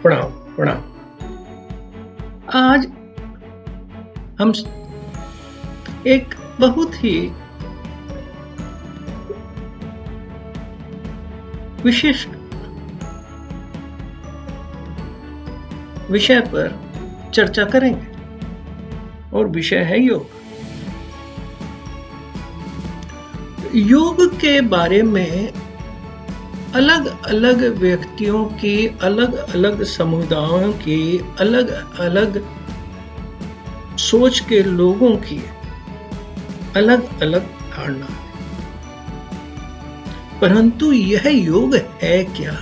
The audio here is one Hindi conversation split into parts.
प्रणाम प्रणाम। आज हम एक बहुत ही विशिष्ट विषय पर चर्चा करेंगे और विषय है योग। योग के बारे में अलग अलग व्यक्तियों की, अलग अलग समुदायों की, अलग अलग सोच के लोगों की अलग अलग धारणा है। परंतु यह योग है क्या?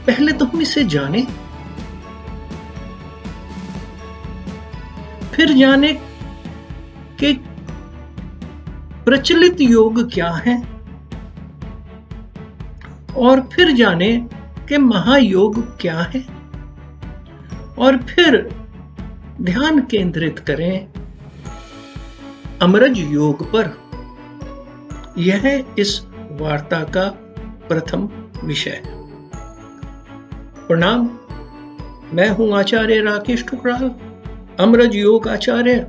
पहले तो हम इसे जाने, फिर जाने कि प्रचलित योग क्या है, और फिर जाने कि महायोग क्या है, और फिर ध्यान केंद्रित करें अमरज योग पर। यह इस वार्ता का प्रथम विषय है। प्रणाम, मैं हूं आचार्य राकेश ठुकराल, अमरज योग आचार्य।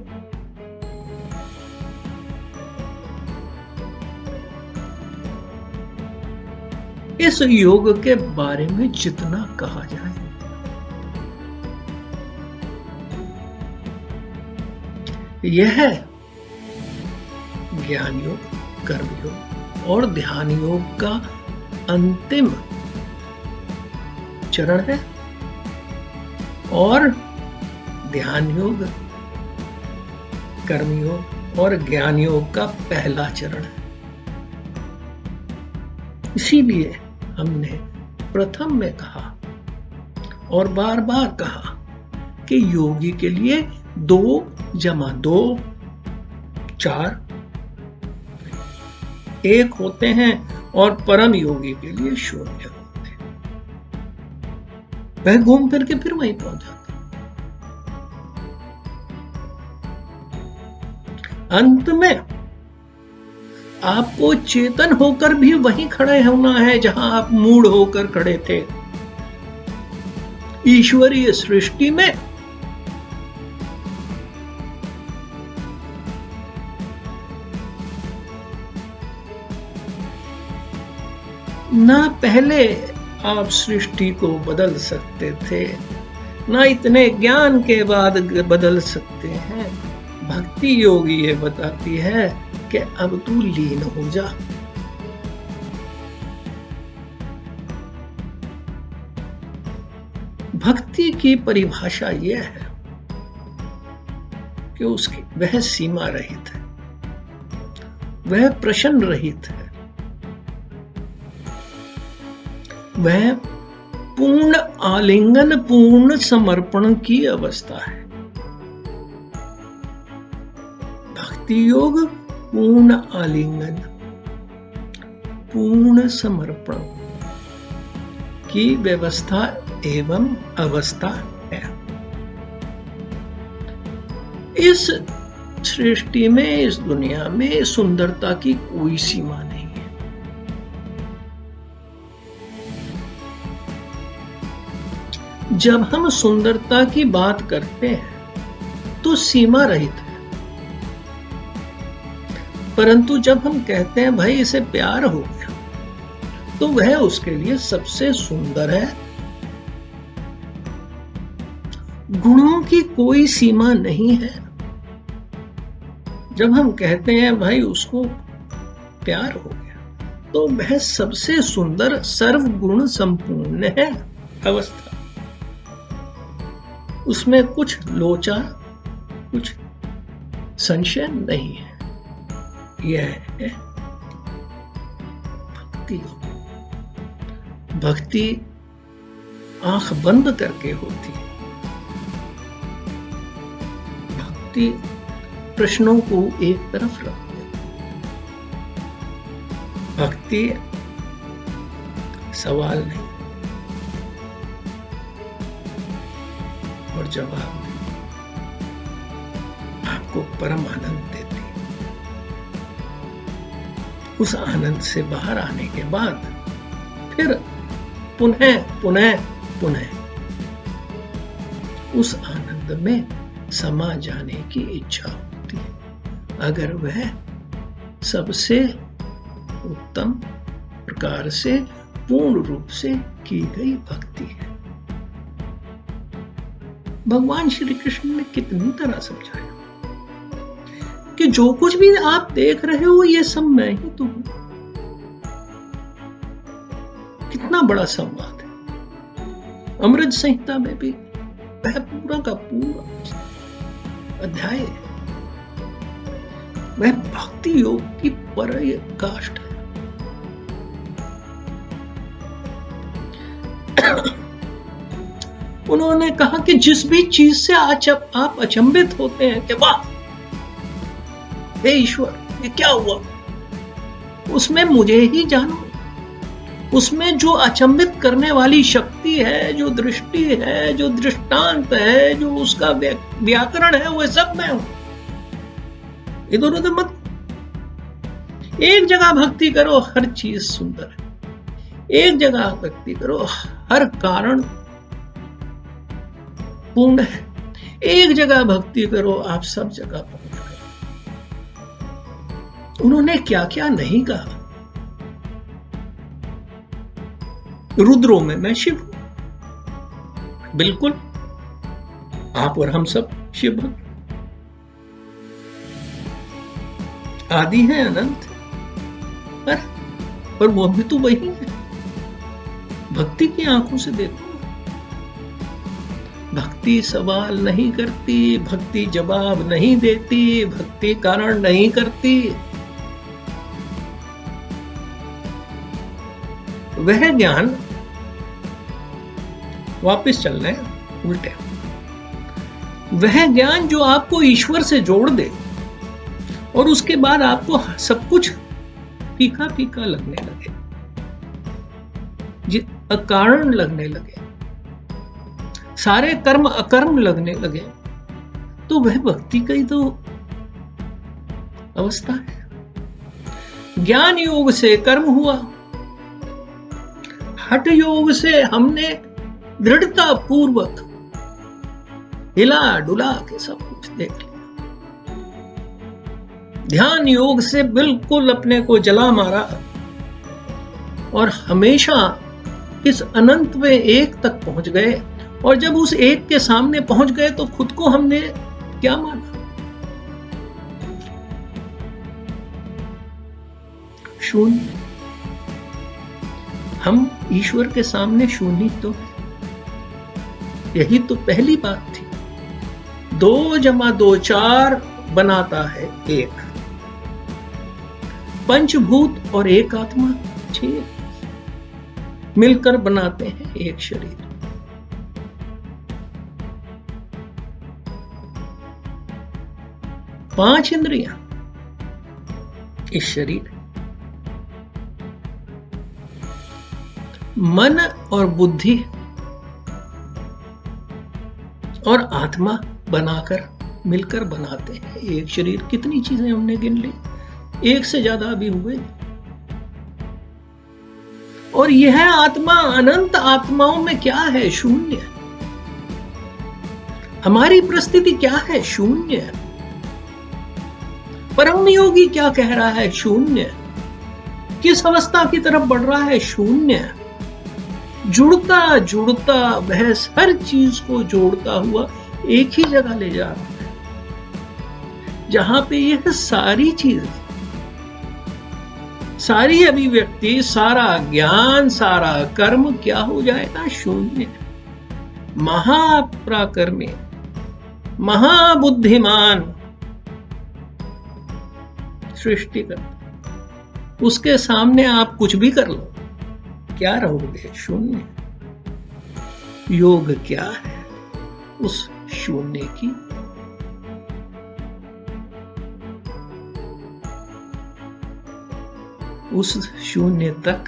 इस योग के बारे में जितना कहा जाए, यह ज्ञान योग, कर्म योग और ध्यान योग का अंतिम चरण है, और ध्यान योग, कर्म योग और ज्ञान योग का पहला चरण है। इसीलिए हमने प्रथम में कहा और बार बार कहा कि योगी के लिए 2 + 2 4 1 होते हैं, और परम योगी के लिए 0 होते हैं। वह घूम फिर के फिर वहीं पहुंच जाता है। अंत में आपको चेतन होकर भी वहीं खड़े होना है जहां आप मूढ़ होकर खड़े थे। ईश्वरीय सृष्टि में ना पहले आप सृष्टि को बदल सकते थे, ना इतने ज्ञान के बाद बदल सकते हैं। भक्ति योगी ये बताती है कि अब तू लीन हो जा। भक्ति की परिभाषा यह है कि उसकी वह सीमा रहित है, वह प्रश्न रहित है, वह पूर्ण आलिंगन, पूर्ण समर्पण की अवस्था है। भक्ति योग पूर्ण आलिंगन, पूर्ण समर्पण की व्यवस्था एवं अवस्था है। इस सृष्टि में, इस दुनिया में सुंदरता की कोई सीमा नहीं है। जब हम सुंदरता की बात करते हैं तो सीमा रहित है, परंतु जब हम कहते हैं भाई इसे प्यार हो गया, तो वह उसके लिए सबसे सुंदर है। गुणों की कोई सीमा नहीं है। जब हम कहते हैं भाई उसको प्यार हो गया, तो वह सबसे सुंदर, सर्वगुण संपूर्ण है अवस्था। उसमें कुछ लोचा, कुछ संशय नहीं है। यह है भक्ति। भक्ति आंख बंद करके होती है। भक्ति प्रश्नों को एक तरफ रख देती है। भक्ति सवाल नहीं और जवाब नहीं, आपको परम आनंद देती है। उस आनंद से बाहर आने के बाद फिर पुनः पुनः पुनः उस आनंद में समा जाने की इच्छा होती है, अगर वह सबसे उत्तम प्रकार से पूर्ण रूप से की गई भक्ति है। भगवान श्री कृष्ण ने कितनी तरह समझाया कि जो कुछ भी आप देख रहे हो ये सब मैं ही तो हूं। कितना बड़ा संवाद है। अमृत संहिता में भी वह पूरा का पूरा अध्याय है, वह भक्ति योग की पराकाष्ठ है। उन्होंने कहा कि जिस भी चीज से आप अचंभित होते हैं कि वाह हे ईश्वर ये क्या हुआ, उसमें मुझे ही जानो। उसमें जो अचंभित करने वाली शक्ति है, जो दृष्टि है, जो दृष्टांत है, जो उसका व्याकरण है, वो सब मैं हूं। इधर उधर मत। एक जगह भक्ति करो, हर चीज सुंदर है। एक जगह भक्ति करो, हर कारण पूर्ण है। एक जगह भक्ति करो, आप सब जगह पहुंच गए। उन्होंने क्या क्या नहीं कहा। रुद्रों में मैं शिव हूं, बिल्कुल आप और हम सब शिव भक्त आदि हैं, अनंत, पर वो भी तो वही है। भक्ति की आंखों से देखो, भक्ति सवाल नहीं करती, भक्ति जवाब नहीं देती, भक्ति कारण नहीं करती। वह ज्ञान, वापस चल रहे हैं उल्टे, वह ज्ञान जो आपको ईश्वर से जोड़ दे और उसके बाद आपको सब कुछ फीका फीका लगने लगे, अकारण लगने लगे, सारे कर्म अकर्म लगने लगे, तो वह भक्ति का ही तो अवस्था है। ज्ञान योग से कर्म हुआ, हठ योग से हमने दृढ़ता पूर्वक हिला डुला के सब कुछ देख लिया। ध्यान योग से बिल्कुल अपने को जला मारा और हमेशा इस अनंत में एक तक पहुंच गए। और जब उस एक के सामने पहुंच गए तो खुद को हमने क्या माना? शून्य। हम ईश्वर के सामने शून्य तो है। यही तो पहली बात थी। 2 + 2 4 बनाता है 1। पंचभूत और एक आत्मा 6 मिलकर बनाते हैं एक शरीर। पांच इंद्रियां इस शरीर, मन और बुद्धि और आत्मा बनाकर मिलकर बनाते हैं एक शरीर। कितनी चीजें हमने गिन ली, एक से ज्यादा भी हुए। और यह आत्मा अनंत आत्माओं में क्या है? शून्य। हमारी परिस्थिति क्या है? शून्य। परम योगी क्या कह रहा है? शून्य। किस अवस्था की तरफ बढ़ रहा है? शून्य। जुड़ता जुड़ता वह हर चीज को जोड़ता हुआ एक ही जगह ले जा रहा है, जहां पे यह सारी चीज, सारी अभिव्यक्ति, सारा ज्ञान, सारा कर्म क्या हो जाएगा? शून्य। महापराक्रमी, महाबुद्धिमान सृष्टिकर्ता, उसके सामने आप कुछ भी कर लो, क्या रहोगे? शून्य। योग क्या है? उस शून्य की उस शून्य तक,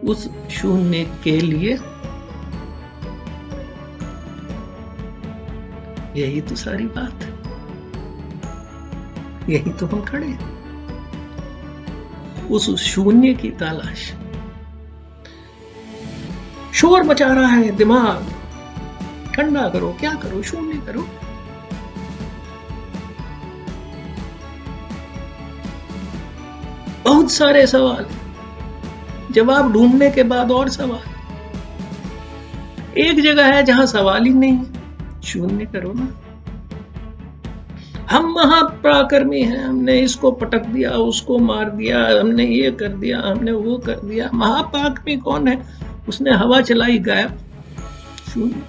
उस शून्य के लिए यही तो सारी बात है। यही तो हम खड़े हैं। उस शून्य की तलाश। शोर मचा रहा है दिमाग, ठंडा करो, क्या करो, शून्य करो। बहुत सारे सवाल, जवाब ढूंढने के बाद और सवाल। एक जगह है जहां सवाल ही नहीं है, शून्य करो ना। हम महापराक्रमी हैं, हमने इसको पटक दिया, उसको मार दिया, हमने ये कर दिया, हमने वो कर दिया। महापराक्रमी कौन है? उसने हवा चलाई, गायब, शून्य।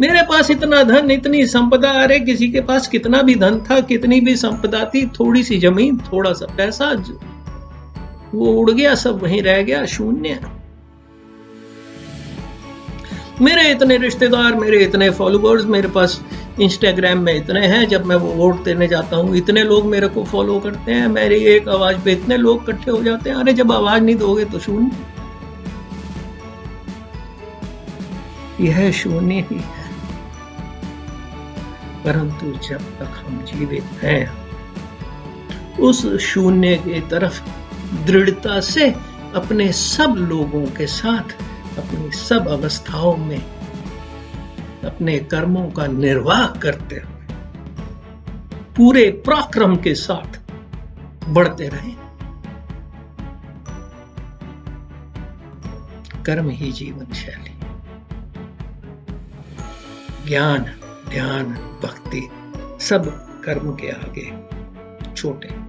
मेरे पास इतना धन, इतनी संपदा, अरे किसी के पास कितना भी धन था, कितनी भी संपदा थी, थोड़ी सी जमीन, थोड़ा सा पैसा, वो उड़ गया, सब वहीं रह गया, शून्य। मेरे इतने रिश्तेदार, मेरे इतने फॉलोअर्स, मेरे पास इंस्टाग्राम में इतने हैं, जब मैं वो वोट देने जाता हूँ इतने लोग मेरे को फॉलो करते हैं, मेरी एक आवाज पे इतने लोग इकट्ठे हो जाते हैं। अरे जब आवाज नहीं दोगे तो शून्य। यह शून्य ही है। परंतु जब तक हम जीवित हैं, उस शून्य की तरफ दृढ़ता से अपने सब लोगों के साथ, अपनी सब अवस्थाओं में अपने कर्मों का निर्वाह करते हुए पूरे पराक्रम के साथ बढ़ते रहें। कर्म ही जीवन शैली, ज्ञान, ध्यान, भक्ति सब कर्म के आगे छोटे।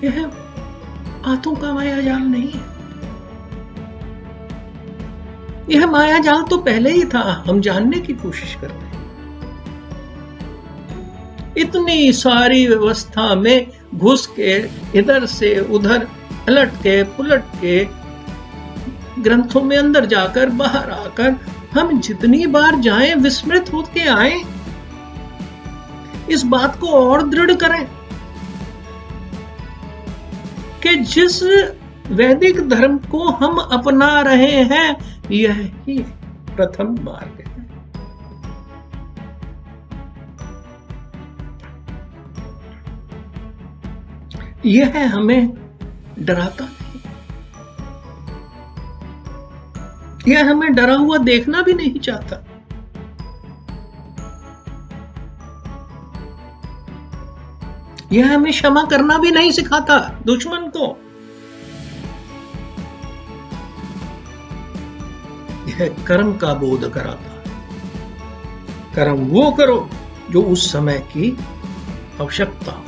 यह आंतों का माया जाल नहीं है। यह माया जाल तो पहले ही था, हम जानने की कोशिश कर रहे हैं। इतनी सारी व्यवस्था में घुस के, इधर से उधर पलट के पुलट के, ग्रंथों में अंदर जाकर बाहर आकर हम जितनी बार जाएं विस्मृत होके आए। इस बात को और दृढ़ करें कि जिस वैदिक धर्म को हम अपना रहे हैं, यह ही प्रथम मार्ग है। यह हमें डराता नहीं, यह हमें डरा हुआ देखना भी नहीं चाहता। यह हमें क्षमा करना भी नहीं सिखाता दुश्मन को। यह कर्म का बोध कराता है। कर्म वो करो जो उस समय की आवश्यकता।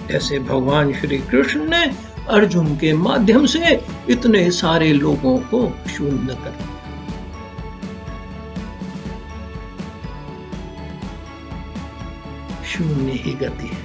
जैसे भगवान श्री कृष्ण ने अर्जुन के माध्यम से इतने सारे लोगों को शून्य कर दिया। शून्य ही गति है।